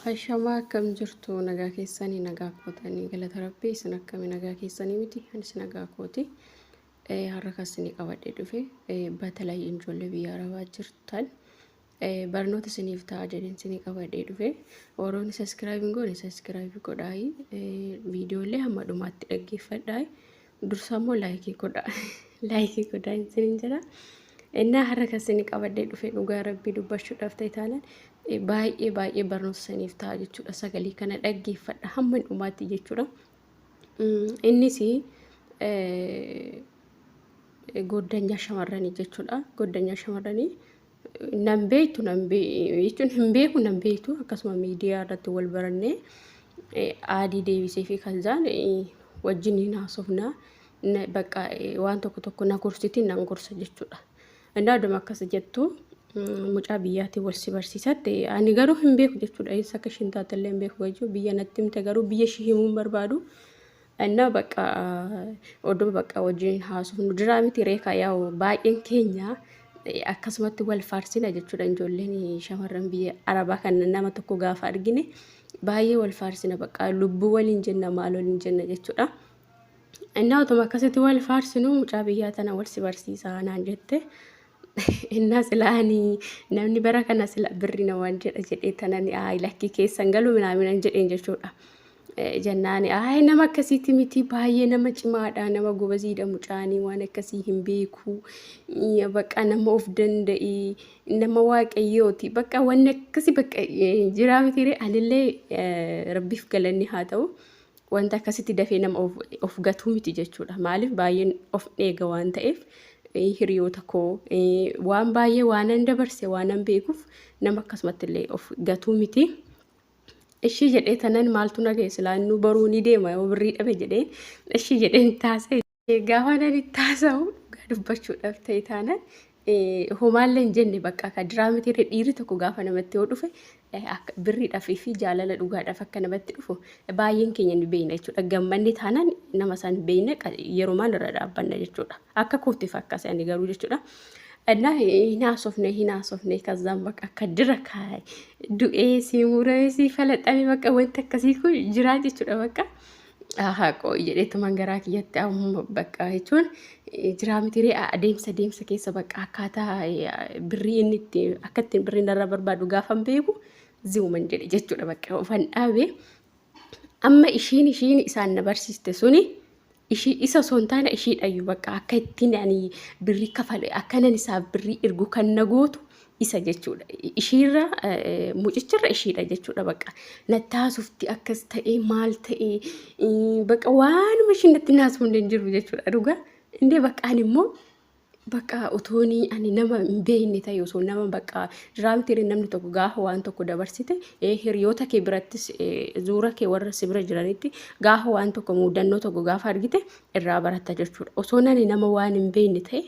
Hashamaa akkam jirtu nagaa keessanii nagaa kootanii galata rabbii isin akkami nagaa keessanii miti anis nagaa kooti har'a kasini qabadhee dhufe batalay ijoollee biyya arabaa jirtan barnoota isiniif ta'a jedheen isinii qabadhee dhufe warroonni subscribe godhaa viidiyoolee hamma dhumaatti dhaggeeffadhaa dursa immoo laayikii godhaa isiniin jedha. Inna har'a kasini qabadhee dhufe dhugaa rabbii dubbachuudhaaf ta'e taanaan baay'ee barnoota isiniif ta'a jechuudha sagalee kana dhaggeeffadha hamma dhumaatti jechuudha. Innis goddanyaa shamarranii jechuudha. Goddanyaa shamarranii nan beektu jechuun hin beeku akkasuma miidiyaa irratti wal barannee aadii deebisee fi kan isaan wajjin hin haasofnaa bakka waan tokko na gorsitiin nan gorsa jechuudha. Indaa dhuma akkas jettu mucaa biyyaatti wal si barsiisatte ani garuu hin beeku jechuudha. Eessa akka ishiin taatellee hin beeku jechuudha. Biyya natti himte garuu biyya ishii himuun barbaadu. Innaa bakka oduu bakka wajjin haasofnu jiraa miti reekaa yaa'u baay'een keenya akkasumatti wal faarsina jechuudha. Ijoolleen shamarran biyya arabaa kan nama tokko gaafa argine baay'ee wal faarsina bakka lubbuu waliin jenna maal waliin jenna jechuudha. Innaa otuma akkasitti wal faarsinu mucaa biyyaa tana wal si barsiisaa naan jette. Inna silaani namni bara kana sila birri na waan jedhe tanan lakkii keessan galu minaamin jedheen jechuudha. Jennaani nama akkasiiti miti baay'ee nama cimaadha nama gobaziidha mucaanii waan akkasii hin beeku bakka nama of danda'i nama waaqayyooti bakka waan akkasii bakka jiraa miti anillee rabbiif galanni haa ta'u wanta akkasitti dafee nama of gatuu miti jechuudha. Maaliif baay'een of eega waan ta'eef hiriyoota koo waan baay'ee waan an dabarse waan an beekuuf nama akkasumatti illee of gatuu miti. Ishii jedhee tanan maaltu nageesse laannu baruu ni deema yoo birrii dhabe jedhee ishii jedheen taasise gaafa nan taasa'u dhugaa dubbachuudhaaf ta'e taanaan homaallee hin jenne bakka akka diraamiti dhiirri tokko gaafa namatti yoo dhufe birriidhaaf fi jaalala dhugaadhaaf akka namatti dhufu baay'een keenya ni beekna jechuudha. Gammanni taanaan nama isaan beekna yeromaan irra dhaabbanna jechuudha. Akka kootiif akkasii ani garuu jechuudha. Innaa hin haasofne kazzaan bakka akka dira kaa'e du'ee si muree si falaxame bakka wanta akkasii kun jiraa jechuudha bakka. Qooyi jedheetumaan garaa kiyyatti amma bakka jechuun jiraa miti adeemsa keessa bakka akkaataa birrii inni itti akka ittiin birrii narraa barbaadu gaafa beeku zi'uman jedhe jechuudha bakka ofan dhaabe. Amma ishiin isaan na barsiiste suni isa sontaana ishii dhayyu bakka akka ittiin ani birrii kafale akkanan isaaf birrii ergu kan na gootu isa jechuudha. Ishiirra mucichirra ishiidha jechuudha bakka nattaasufti akkas ta'ee maal ta'ee bakka waanuma ishiin natti naasuu hin jiru jechuudha dhugaa. Indee bakka ani immoo bakka utoonii ani nama hin beekne ta'e osoo nama bakka diraamtii namni tokko gaafa waan tokko dabarsite hiriyoota kee birattis zuura kee warra si bira jiranitti gaafa waan tokko mudannoo tokko gaafa argite irraa baratta jechuudha. Osoo nani nama waan hin beekne ta'e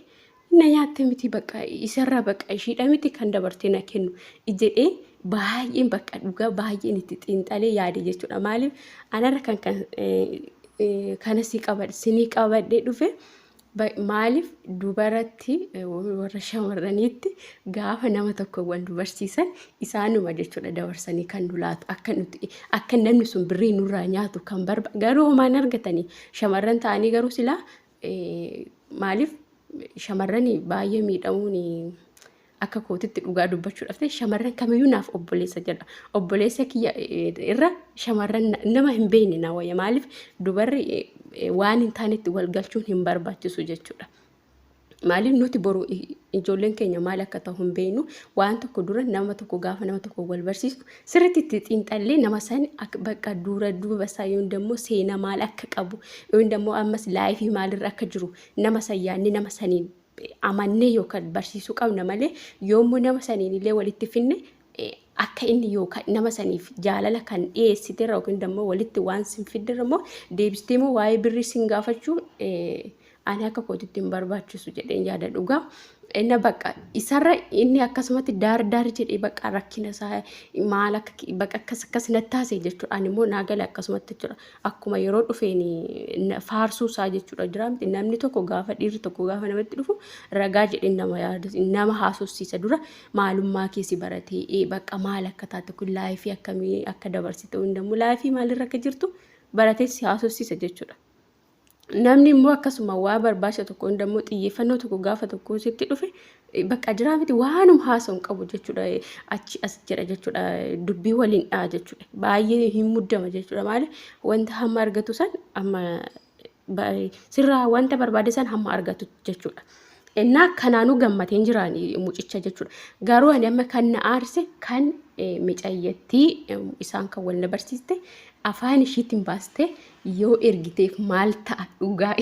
na nyaatte miti bakka isarra bakka ishiidha miti kan dabartee na kennu jedhee baay'een bakka dhugaa baay'een itti xiinxalee yaade jechuudha. Maaliif anarra kana sinii qabadhee dhufe maaliif dubaratti warra shamarraniitti gaafa nama tokko wal dubarsiisan isaanuma jechuudha dabarsanii kan nulaatu akka namni sun birrii nurraa nyaatu kan garuu homaan argatanii shamarran ta'anii garuu silaa maaliif shamarranii baay'ee miidhamuun akka kootitti dhugaa dubbachuudhaaf ta'e shamarran kamiyyuu naaf obboleessa jedha. Obboleessa kiyya irra shamarran nama hin beekne na wayya maaliif dubarri waan hin taanetti wal galchuun hin barbaachisu jechuudha. Maaliif nuti boru ijoolleen keenya maal akka ta'u hin beeknu waan tokko dura nama tokko gaafa nama tokko wal barsiisu sirriitti itti xiinxallee nama sani bakka duuba isaa yoon dammoo seenaa maal akka qabu yoon dammoo ammas laayifii maalirra akka jiru nama sayyaanni nama saniin amannee yookaan barsiisuu qabna malee yoommoo nama saniin illee walitti finne akka inni yookaan nama saniif jaalala kan dhiyeessite yookiin dammoo walitti waan sin fidde immoo deebistee immoo waa'ee birrii sin gaafachuu ani akka kootitti hin barbaachisu jedheen yaada dhugaa. Inna bakka isarra inni akkasumatti daar jedhee bakka rakkina isaa maal akka bakka akkas natti taasise jechuudha. Ani immoo naa galee akkasumatti jechuudha. Akkuma yeroo dhufeen faarsuu isaa jechuudha jira miti namni tokko gaafa dhiirri tokko gaafa namatti dhufu ragaa jedhee nama yaada nama haasofsiisa dura maalummaa keessi baratee bakka maal akka taate kun laayifii akkamii akka dabarsite hundamuu laayifii maalirra akka jirtu baratee si haasofsiisa jechuudha. Namni immoo akkasuma waa barbaacha tokko hundammoo xiyyeeffannoo tokko gaafa tokko sitti dhufe bakka jiraa miti waanum haasa'u qabu jechuudha. Achi as jedha jechuudha. Dubbii waliin dhaa jechuudha. Baay'ee hin muddama jechuudha. Maali wanta hamma argatu san amma sirraa wanta barbaade san hamma argatu jechuudha. Innaa kanaanuu gammateen jiraan mucicha jechuudha. Garuu ani amma kan na aarse kan micayyattii isaan kan wal na barsiiste afaan ishiitiin baastee yoo ergiteef maal ta'a dhugaa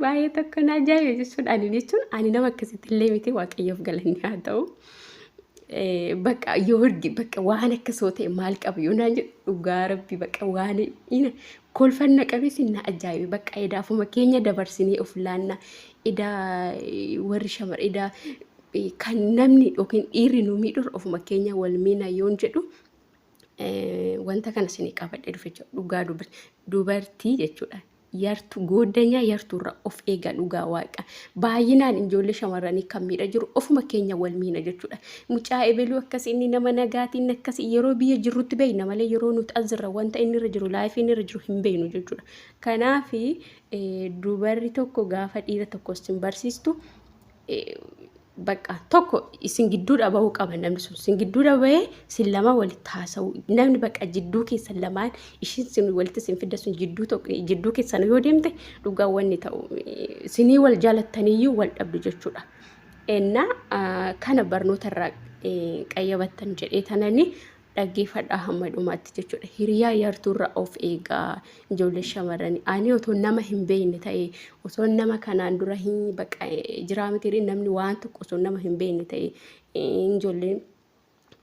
baay'ee tokko na ajaa'ibe jechuudha. Ani jechuun ani nama akkasitti illee miti waaqayyoof galanni haa ta'u. Bakka yoo ergi bakka waan akkasoo ta'e maal qaba yoo naan jedhu dhugaa rabbi bakka waan kolfanna qabeessi na ajaa'ibe bakka edaafuma keenya dabarsinee of laanna edaa warri shamar edaa kan namni yookiin dhiirri nu miidhur ofuma keenya wal miina yoon jedhu wanta kana isinii qabadhe dhufe dhugaa dubartii jechuudha. Yartuu gooddanyaa yartuurra of eegaa dhugaa waaqa baay'inaan ijoollee shamarranii kan miidha jiru ofuma keenya wal miina jechuudha. Mucaa ebeluu akkas inni nama nagaatiin akkas yeroo biyya jirrutti beeyna malee yeroo nuti azirra wanta inni irra jiru laayifii inni irra jiru hin beeynu jechuudha. Kanaaf dubarri tokko gaafa dhiira tokko isin barsiistu bakka tokko isin gidduudha bahuu qaba namni sun isin gidduudha bahee sin lama walitti haasa'u namni bakka jidduu keessan lamaan ishiin sin walitti sin fidda sun jidduu keessan yoo deemte dhugaa wanni ta'u sinii wal jaalattaniyyuu wal dhabdu jechuudha. Ennaa kana barnoota irraa qayyabattan jedhee tanani dhaggeeffadhaa hamma dhumaatti jechuudha. Hiriyaa yartuurra of eegaa ijoollee shamarranii ani otoo nama hin beekne ta'e osoo nama kanaan dura hin bakka jiraa miti namni waan tokko osoo nama hin beekne ta'e ijoolleen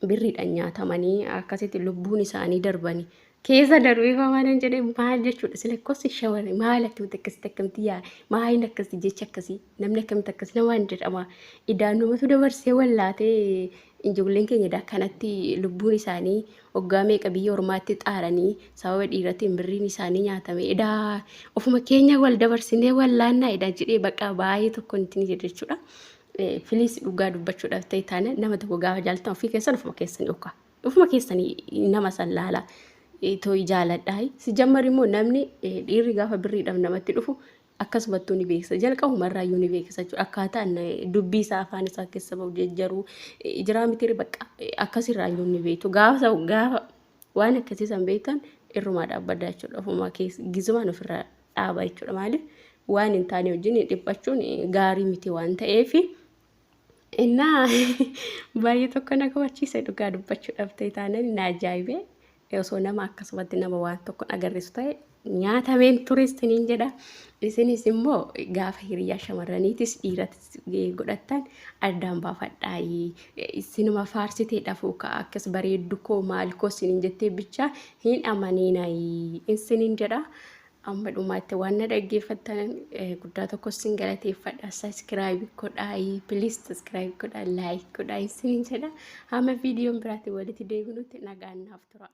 birriidhaan nyaatamanii akkasitti lubbuun isaanii darbanii keessa darbee famaadhaan jedhee maal jechuudha. Sila kosi shamarree maal akkamitti akkasitti akkamitti yaa maaliin akkasii jecha akkasii namni akkamitti akkasii namaan jedhama idaan numatu dabarsee wallaatee ijoolleen keenya kanatti lubbuun isaanii waggaa meeqa biyya ormaatti xaaranii sababa dhiiratiin birriin isaanii nyaatame edaa ofuma keenya wal dabarsinee wallaannaa edaa jedhee bakka baay'ee tokko nuti ni jedha jechuudha. Filiis dhugaa dubbachuudhaaf ta'e taane nama tokko gaafa jaalatan ofii keessan ofuma keessanii nama sallaala tooyi jaaladhaa si jammari immoo namni dhiirri gaafa birriidhaaf namatti dhufu akkasumattuu ni beeksisa jalqabumarraayyuu ni beeksisa jechuudha. Akkaataan dubbii isaa afaan isaa keessa bahu jejjaruu jiraa miti bakka akkasirraayyuu ni beektu gaafa waan akkasiisan beektan irrumaa dhaabbadaa jechuudha. Ofuma keessa gizumaan ofirraa dhaabaa jechuudha. Maaliif waan hin taane wajjin dhiphachuun gaarii miti waan ta'eef innaa baay'ee tokko na kabachiisa dhugaa dubbachuudhaaf ta'e taanaan na ajaa'ibe osoo nama akkasumatti nama waan tokko agarsiisu ta'e nyaatameen turistiniin jedha. Isinis immoo gaafa hiriyaa shamarraniitis dhiiratis godhattan addaan baafadhaa. Isinuma faarsitee dhafuu ka'a akkas bareeddu koo maal koo isiniin jettee bichaa hin amaniinaa isiniin jedha. Amma dhumaatti waan na dhaggeeffattan guddaa tokko isin galateeffadha. Sabiskiraayib godhaa, piliis sabiskiraayib godhaa, laayik godhaa isiniin jedha. Hamma viidiyoon biraatti walitti deebinutti nagaan naaf tura.